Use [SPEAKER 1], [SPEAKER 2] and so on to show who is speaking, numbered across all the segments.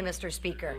[SPEAKER 1] Mr. Speaker,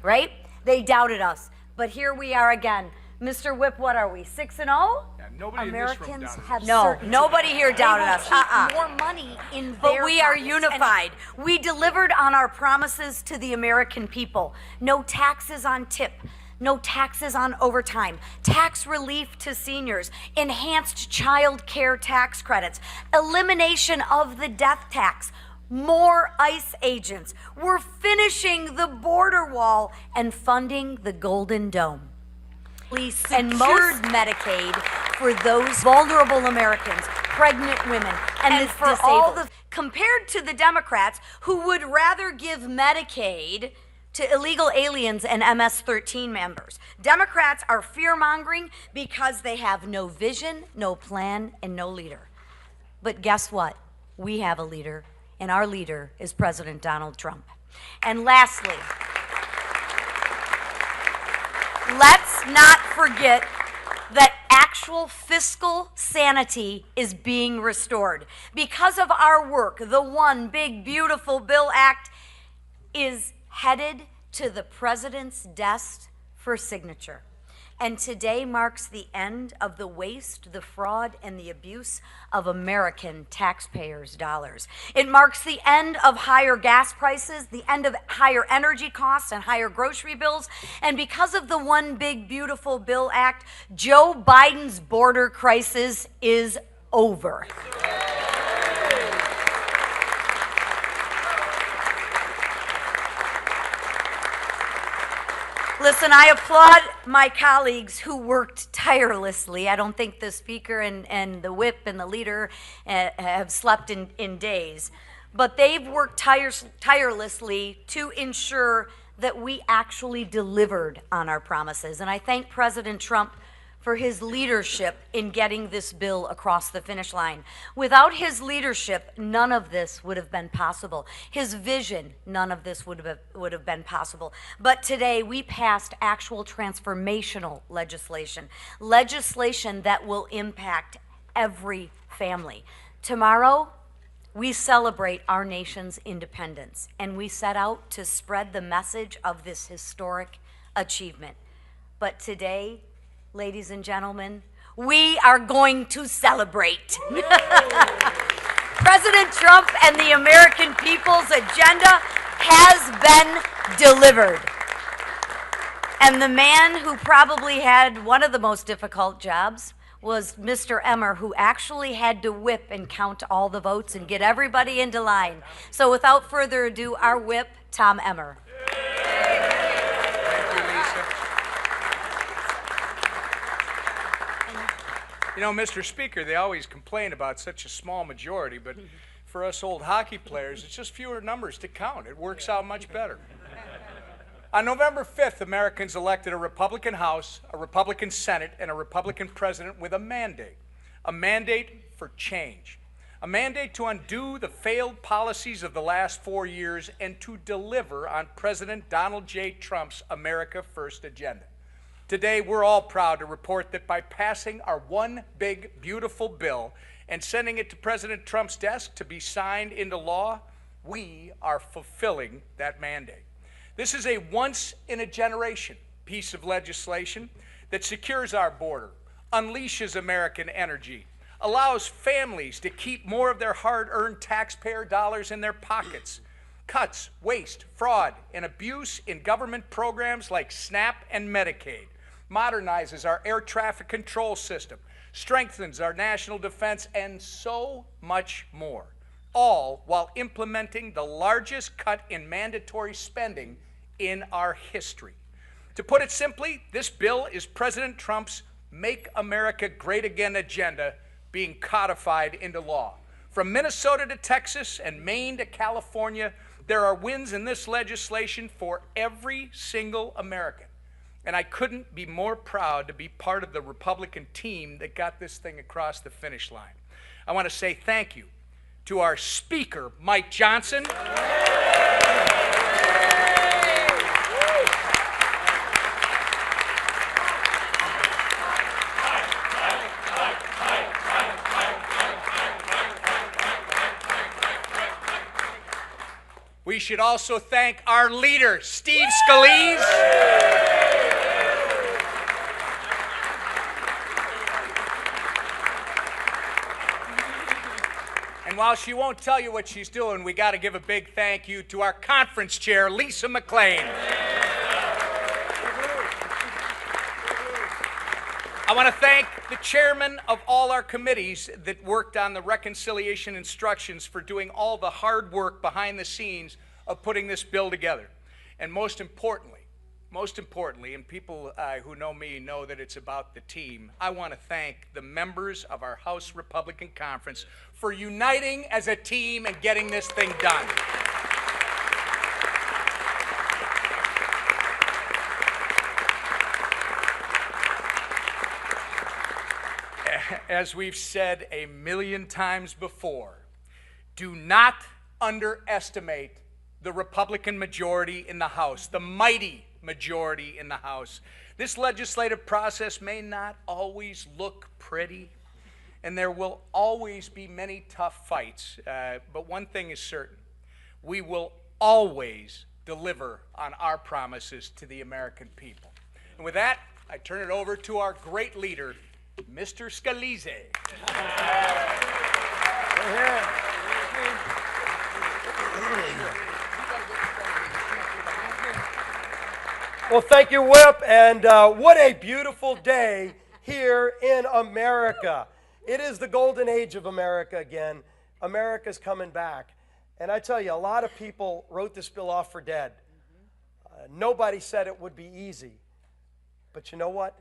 [SPEAKER 1] right? They doubted us, but here we are again. Mr. Whip, what are we, 6-0?
[SPEAKER 2] Yeah, nobody
[SPEAKER 1] Americans
[SPEAKER 2] in this room
[SPEAKER 1] have
[SPEAKER 2] doubted
[SPEAKER 1] no, nobody here doubted us.
[SPEAKER 3] More money in their
[SPEAKER 1] But we are
[SPEAKER 3] pockets.
[SPEAKER 1] unified. We delivered on our promises to the American people. No taxes on tip. No taxes on overtime, tax relief to seniors, enhanced child care tax credits, elimination of the death tax, more ICE agents. We're finishing the border wall and funding the Golden Dome. And most Medicaid for those vulnerable Americans, pregnant women, and for
[SPEAKER 3] disabled.
[SPEAKER 1] all the compared to the Democrats who would rather give Medicaid to illegal aliens and MS-13 members. Democrats are fear-mongering because they have no vision, no plan, and no leader. But guess what? We have a leader, and our leader is President Donald Trump. And lastly, let's not forget that actual fiscal sanity is being restored. Because of our work, the One Big Beautiful Bill Act is headed to the president's desk for signature. And today marks the end of the waste, the fraud, and the abuse of American taxpayers' dollars. It marks the end of higher gas prices, the end of higher energy costs and higher grocery bills. And because of the One Big Beautiful Bill Act, Joe Biden's border crisis is over. Listen, I applaud my colleagues who worked tirelessly. I don't think the Speaker and the Whip and the leader have slept in days. But they've worked tirelessly to ensure that we actually delivered on our promises. And I thank President Trump for his leadership in getting this bill across the finish line. Without his leadership, none of this would have been possible. His vision, none of this would have been possible. But today, we passed actual transformational legislation, legislation that will impact every family. Tomorrow, we celebrate our nation's independence, and we set out to spread the message of this historic achievement. But today, ladies and gentlemen, we are going to celebrate. President Trump and the American people's agenda has been delivered. And the man who probably had one of the most difficult jobs was Mr. Emmer, who actually had to whip and count all the votes and get everybody into line. So without further ado, our whip, Tom Emmer.
[SPEAKER 2] You know, Mr. Speaker, they always complain about such a small majority, but for us old hockey players, it's just fewer numbers to count. It works out much better. On November 5th, Americans elected a Republican House, a Republican Senate, and a Republican President with a mandate for change, a mandate to undo the failed policies of the last 4 years and to deliver on President Donald J. Trump's America First agenda. Today, we're all proud to report that by passing our One Big Beautiful Bill and sending it to President Trump's desk to be signed into law, we are fulfilling that mandate. This is a once-in-a-generation piece of legislation that secures our border, unleashes American energy, allows families to keep more of their hard-earned taxpayer dollars in their pockets, cuts waste, fraud, and abuse in government programs like SNAP and Medicaid, modernizes our air traffic control system, strengthens our national defense, and so much more, all while implementing the largest cut in mandatory spending in our history. To put it simply, this bill is President Trump's Make America Great Again agenda being codified into law. From Minnesota to Texas and Maine to California, there are wins in this legislation for every single American. And I couldn't be more proud to be part of the Republican team that got this thing across the finish line. I want to say thank you to our Speaker, Mike Johnson. We should also thank our leader, Steve Scalise. And while she won't tell you what she's doing, we got to give a big thank you to our conference chair, Lisa McLean. I want to thank the chairman of all our committees that worked on the reconciliation instructions for doing all the hard work behind the scenes of putting this bill together. And most importantly, and people who know me know that it's about the team, I want to thank the members of our House Republican Conference for uniting as a team and getting this thing done. As we've said a million times before, do not underestimate the Republican majority in the House, the mighty majority in the House. This legislative process may not always look pretty, and there will always be many tough fights, but one thing is certain: we will always deliver on our promises to the American people. And with that, I turn it over to our great leader, Mr. Scalise.
[SPEAKER 4] Well, thank you, Whip, and what a beautiful day here in America. It is the golden age of America again. America's coming back. And I tell you, a lot of people wrote this bill off for dead. Nobody said it would be easy. But you know what?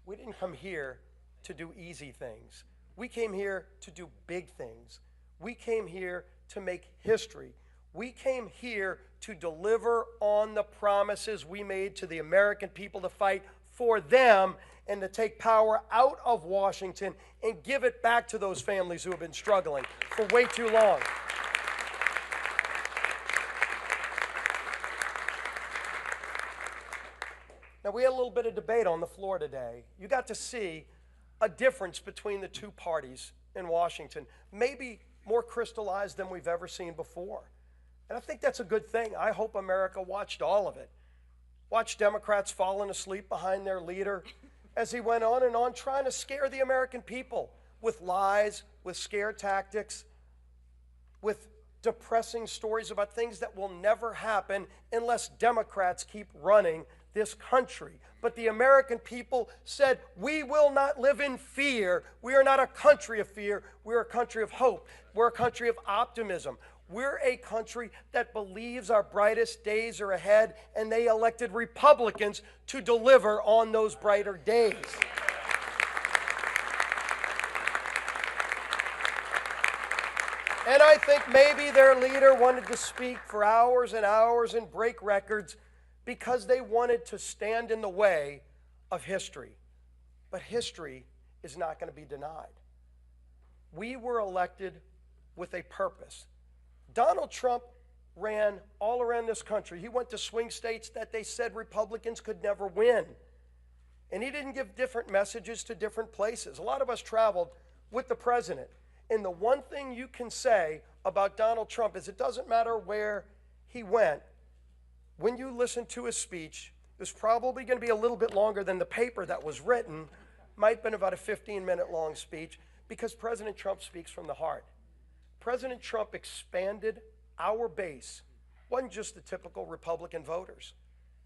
[SPEAKER 4] We didn't come here to do easy things. We came here to do big things. We came here to make history. We came here to deliver on the promises we made to the American people, to fight for them and to take power out of Washington and give it back to those families who have been struggling for way too long. Now, we had a little bit of debate on the floor today. You got to see a difference between the two parties in Washington, maybe more crystallized than we've ever seen before. And I think that's a good thing. I hope America watched all of it. Watched Democrats falling asleep behind their leader as he went on and on trying to scare the American people with lies, with scare tactics, with depressing stories about things that will never happen unless Democrats keep running this country. But the American people said, we will not live in fear. We are not a country of fear. We're a country of hope. We're a country of optimism. We're a country that believes our brightest days are ahead, and they elected Republicans to deliver on those brighter days. And I think maybe their leader wanted to speak for hours and hours and break records because they wanted to stand in the way of history. But history is not going to be denied. We were elected with a purpose. Donald Trump ran all around this country. He went to swing states that they said Republicans could never win. And he didn't give different messages to different places. A lot of us traveled with the president. And the one thing you can say about Donald Trump is it doesn't matter where he went. When you listen to his speech, it was probably going to be a little bit longer than the paper that was written. Might have been about a 15-minute long speech, because President Trump speaks from the heart. President Trump expanded our base. It wasn't just the typical Republican voters.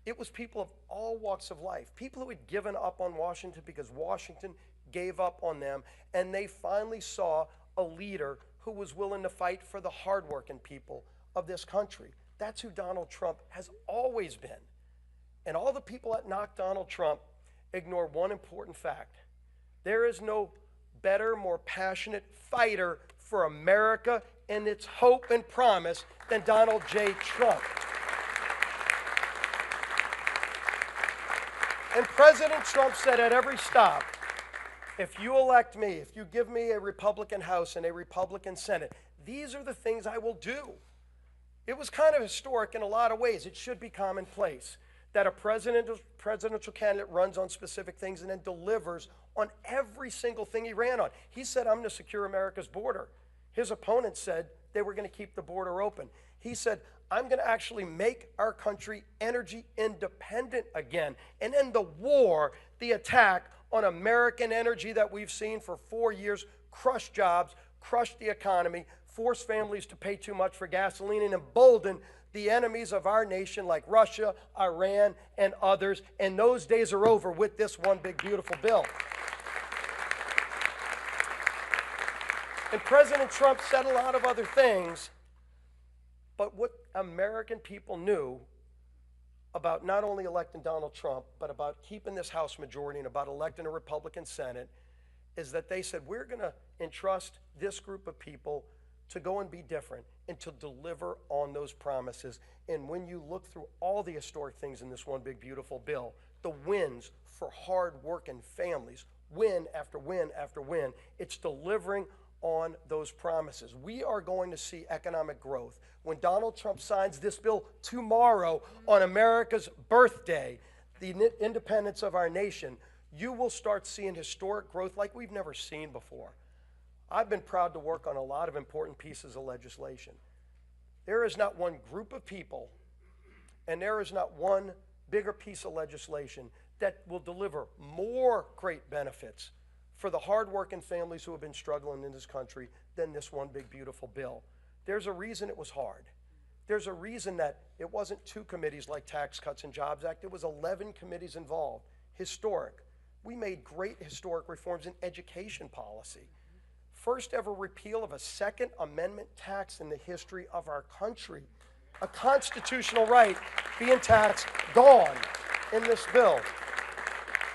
[SPEAKER 4] It was people of all walks of life, people who had given up on Washington because Washington gave up on them, and they finally saw a leader who was willing to fight for the hardworking people of this country. That's who Donald Trump has always been. And all the people that knock Donald Trump ignore one important fact. There is no better, more passionate fighter for America and its hope and promise than Donald J. Trump. And President Trump said at every stop, if you elect me, if you give me a Republican House and a Republican Senate, these are the things I will do. It was kind of historic in a lot of ways. It should be commonplace that a presidential candidate runs on specific things and then delivers on every single thing he ran on. He said, I'm going to secure America's border. His opponents said they were going to keep the border open. He said, I'm going to actually make our country energy independent again and end the war, the attack on American energy that we've seen for 4 years, crush jobs, crush the economy, force families to pay too much for gasoline, and embolden the enemies of our nation like Russia, Iran, and others. And those days are over with this one big, beautiful bill. And President Trump said a lot of other things, but what American people knew about not only electing Donald Trump, but about keeping this House majority and about electing a Republican Senate is that they said, we're going to entrust this group of people to go and be different and to deliver on those promises. And when you look through all the historic things in this one big, beautiful bill, the wins for hard-working families, win after win after win, it's delivering on those promises. We are going to see economic growth. When Donald Trump signs this bill tomorrow on America's birthday, the independence of our nation, you will start seeing historic growth like we've never seen before. I've been proud to work on a lot of important pieces of legislation. There is not one group of people, and there is not one bigger piece of legislation that will deliver more great benefits for the hardworking families who have been struggling in this country than this one big, beautiful bill. There's a reason it was hard. There's a reason that it wasn't 2 committees like Tax Cuts and Jobs Act. It was 11 committees involved. Historic. We made great historic reforms in education policy. First ever repeal of a Second Amendment tax in the history of our country. A constitutional right being taxed, gone in this bill.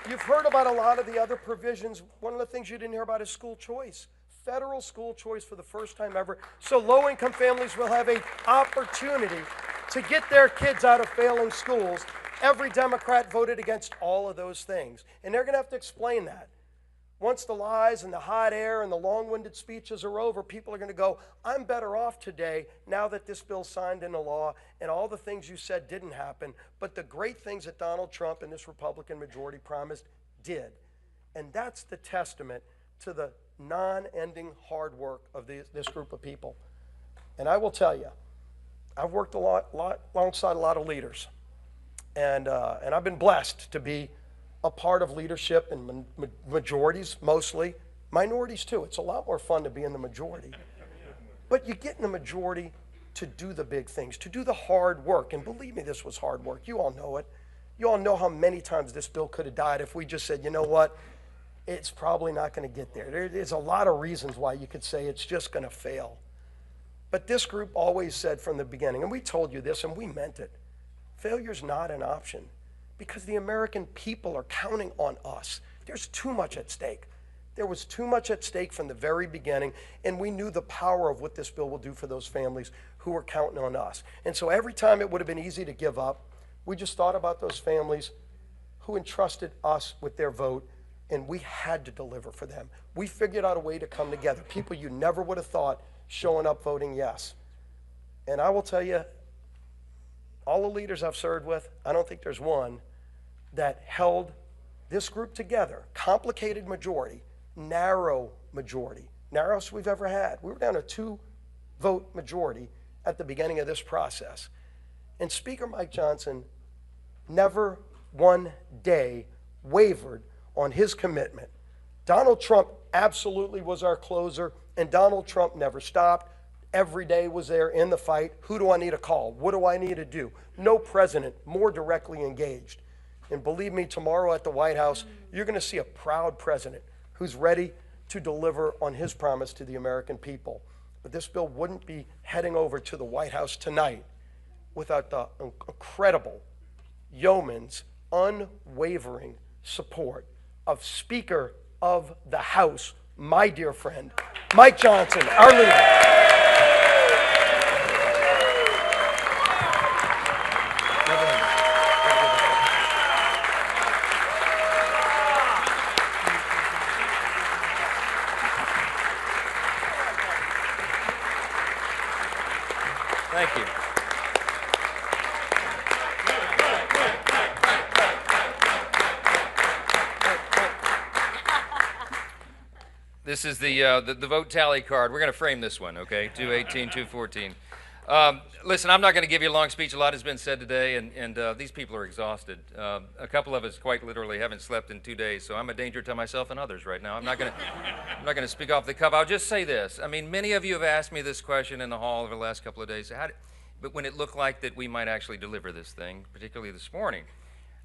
[SPEAKER 4] You've heard about a lot of the other provisions. One of the things you didn't hear about is school choice. Federal school choice for the first time ever. So low-income families will have an opportunity to get their kids out of failing schools. Every Democrat voted against all of those things. And they're going to have to explain that. Once the lies and the hot air and the long-winded speeches are over, people are going to go, I'm better off today now that this bill's signed into law and all the things you said didn't happen, but the great things that Donald Trump and this Republican majority promised did. And that's the testament to the non-ending hard work of this group of people. And I will tell you, I've worked alongside a lot of leaders, and I've been blessed to be a part of leadership in majorities, mostly. Minorities, too. It's a lot more fun to be in the majority. But you get in the majority to do the big things, to do the hard work. And believe me, this was hard work. You all know it. You all know how many times this bill could have died if we just said, you know what, it's probably not going to get there. There's a lot of reasons why you could say it's just going to fail. But this group always said from the beginning, and we told you this and we meant it, failure's not an option. Because the American people are counting on us. There's too much at stake. There was too much at stake from the very beginning, and we knew the power of what this bill will do for those families who were counting on us. And so every time it would have been easy to give up, we just thought about those families who entrusted us with their vote, and we had to deliver for them. We figured out a way to come together. People you never would have thought showing up voting yes. And I will tell you, all the leaders I've served with, I don't think there's one that held this group together. Complicated majority, narrow majority, narrowest we've ever had. We were down a 2-vote majority at the beginning of this process. And Speaker Mike Johnson never one day wavered on his commitment. Donald Trump absolutely was our closer, and Donald Trump never stopped. Every day was there in the fight. Who do I need to call? What do I need to do? No president more directly engaged. And believe me, tomorrow at the White House, you're going to see a proud president who's ready to deliver on his promise to the American people. But this bill wouldn't be heading over to the White House tonight without the incredible yeoman's unwavering support of Speaker of the House, my dear friend, Mike Johnson, our leader.
[SPEAKER 5] Thank you. This is the vote tally card. We're going to frame this one, okay? 218, 214. Listen, I'm not going to give you a long speech. A lot has been said today, and these people are exhausted. A couple of us quite literally haven't slept in 2 days, so I'm a danger to myself and others right now. I'm not going to speak off the cuff. I'll just say this. I mean, many of you have asked me this question in the hall over the last couple of days. But when it looked like that we might actually deliver this thing, particularly this morning,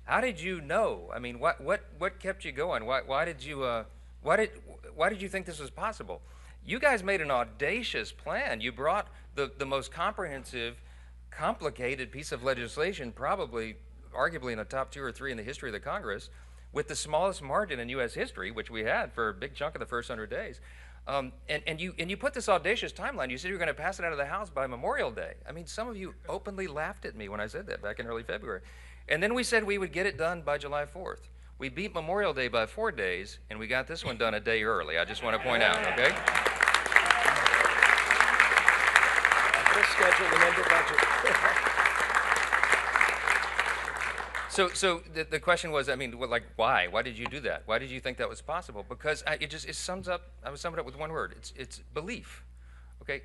[SPEAKER 5] how did you know? I mean, what kept you going? Why did you think this was possible? You guys made an audacious plan. You brought the most comprehensive, complicated piece of legislation, probably, arguably in the top 2 or 3 in the history of the Congress, with the smallest margin in U.S. history, which we had for a big chunk of the first 100 days. And you put this audacious timeline. You said you were going to pass it out of the House by Memorial Day. I mean, some of you openly laughed at me when I said that back in early February. And then we said we would get it done by July 4th. We beat Memorial Day by 4 days, and we got this one done a day early. I just want to point out, okay?
[SPEAKER 4] Schedule and end budget.
[SPEAKER 5] So the question was, I mean, like, why? Why did you do that? Why did you think that was possible? Because it sums up. I would sum it up with one word. It's belief. Okay.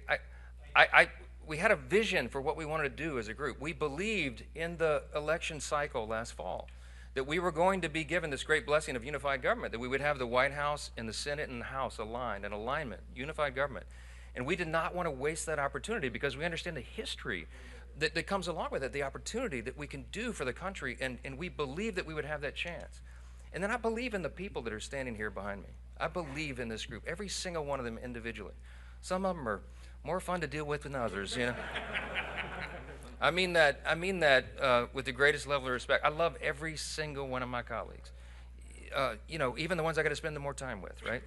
[SPEAKER 5] We had a vision for what we wanted to do as a group. We believed in the election cycle last fall that we were going to be given this great blessing of unified government, that we would have the White House and the Senate and the House aligned, in alignment, unified government. And we did not want to waste that opportunity because we understand the history that comes along with it, the opportunity that we can do for the country, and we believe that we would have that chance. And then I believe in the people that are standing here behind me. I believe in this group, every single one of them individually. Some of them are more fun to deal with than others, you know. I mean that with the greatest level of respect. I love every single one of my colleagues. You know, even the ones I got to spend the more time with, right?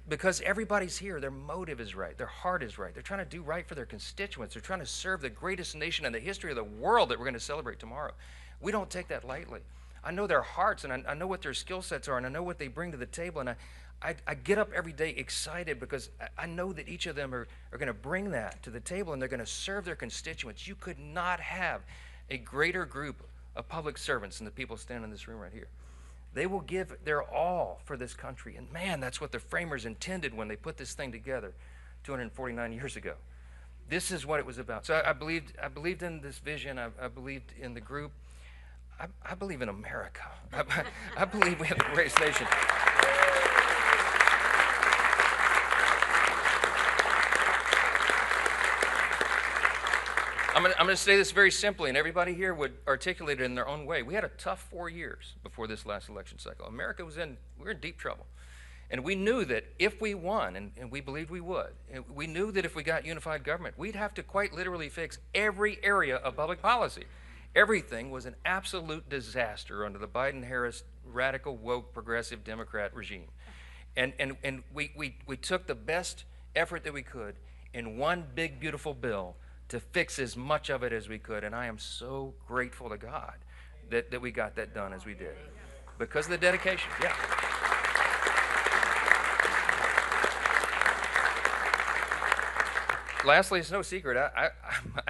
[SPEAKER 5] Because everybody's here, their motive is right, their heart is right. They're trying to do right for their constituents. They're trying to serve the greatest nation in the history of the world that we're going to celebrate tomorrow. We don't take that lightly. I know their hearts, and I know what their skill sets are, and I know what they bring to the table, and I get up every day excited because I know that each of them are going to bring that to the table, and they're going to serve their constituents. You could not have a greater group of public servants than the people standing in this room right here. They will give their all for this country. And man, that's what the framers intended when they put this thing together 249 years ago. This is what it was about. So I believed in this vision. I believed in the group. I believe in America. I believe we have the greatest nation. I'm going to say this very simply, and everybody here would articulate it in their own way. We had a tough 4 years before this last election cycle. America we were in deep trouble. And we knew that if we won, and we believed we would, we knew that if we got unified government, we'd have to quite literally fix every area of public policy. Everything was an absolute disaster under the Biden-Harris radical, woke, progressive Democrat regime. And we took the best effort that we could in one big, beautiful bill to fix as much of it as we could. And I am so grateful to God that we got that done as we did. Because of the dedication, yeah. Lastly, it's no secret, I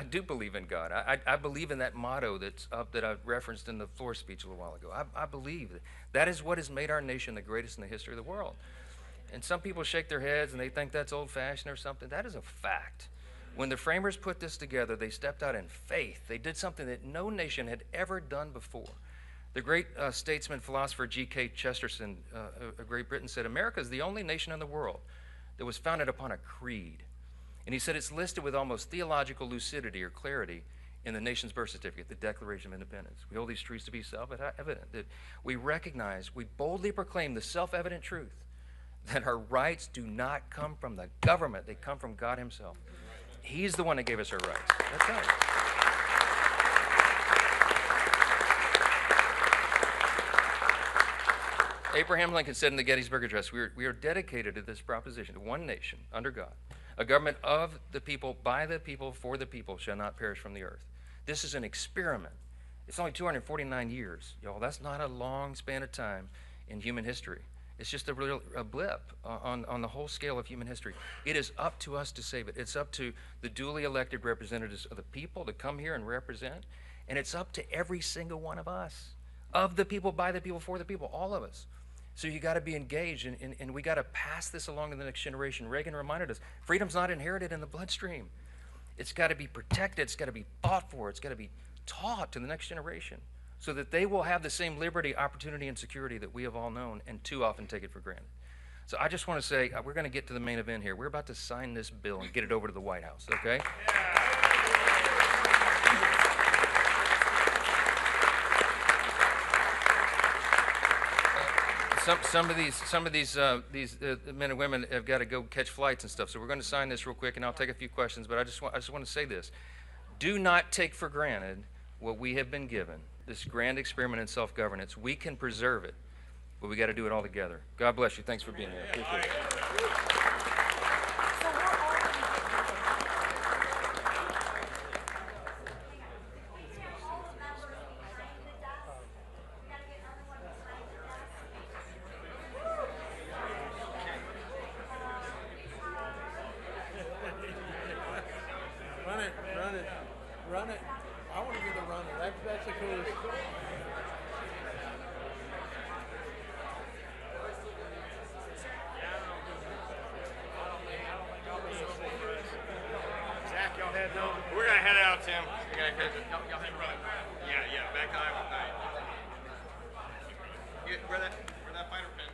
[SPEAKER 5] do believe in God. I believe in that motto that I referenced in the floor speech a little while ago. I believe that is what has made our nation the greatest in the history of the world. And some people shake their heads and they think that's old-fashioned or something. That is a fact. When the framers put this together, they stepped out in faith. They did something that no nation had ever done before. The great statesman, philosopher G.K. Chesterton of Great Britain said, America is the only nation in the world that was founded upon a creed. And he said it's listed with almost theological lucidity or clarity in the nation's birth certificate, the Declaration of Independence. We hold these truths to be self-evident, that we recognize, we boldly proclaim the self-evident truth that our rights do not come from the government, they come from God himself. He's the one that gave us our rights. That's right. Abraham Lincoln said in the Gettysburg Address, we are dedicated to this proposition, to one nation, under God. A government of the people, by the people, for the people shall not perish from the earth. This is an experiment. It's only 249 years, y'all. That's not a long span of time in human history. It's just a blip on the whole scale of human history. It is up to us to save it. It's up to the duly elected representatives of the people to come here and represent. And it's up to every single one of us, of the people, by the people, for the people, all of us. So you got to be engaged, and we got to pass this along to the next generation. Reagan reminded us, freedom's not inherited in the bloodstream. It's got to be protected. It's got to be fought for. It's got to be taught to the next generation so that they will have the same liberty, opportunity, and security that we have all known and too often take it for granted. So I just want to say, we're going to get to the main event here. We're about to sign this bill and get it over to the White House, okay? Some of these men and women have got to go catch flights and stuff. So we're going to sign this real quick, and I'll take a few questions. But I just want to say this: do not take for granted what we have been given. This grand experiment in self-governance. We can preserve it, but we got to do it all together. God bless you. Thanks for being here. Appreciate it.
[SPEAKER 6] Run it. I want to be the runner. That's the coolest.
[SPEAKER 7] Zach, y'all head home. We're gonna head out, Tim. Y'all head run. Yeah, back to Iowa tonight. Where that fighter pin?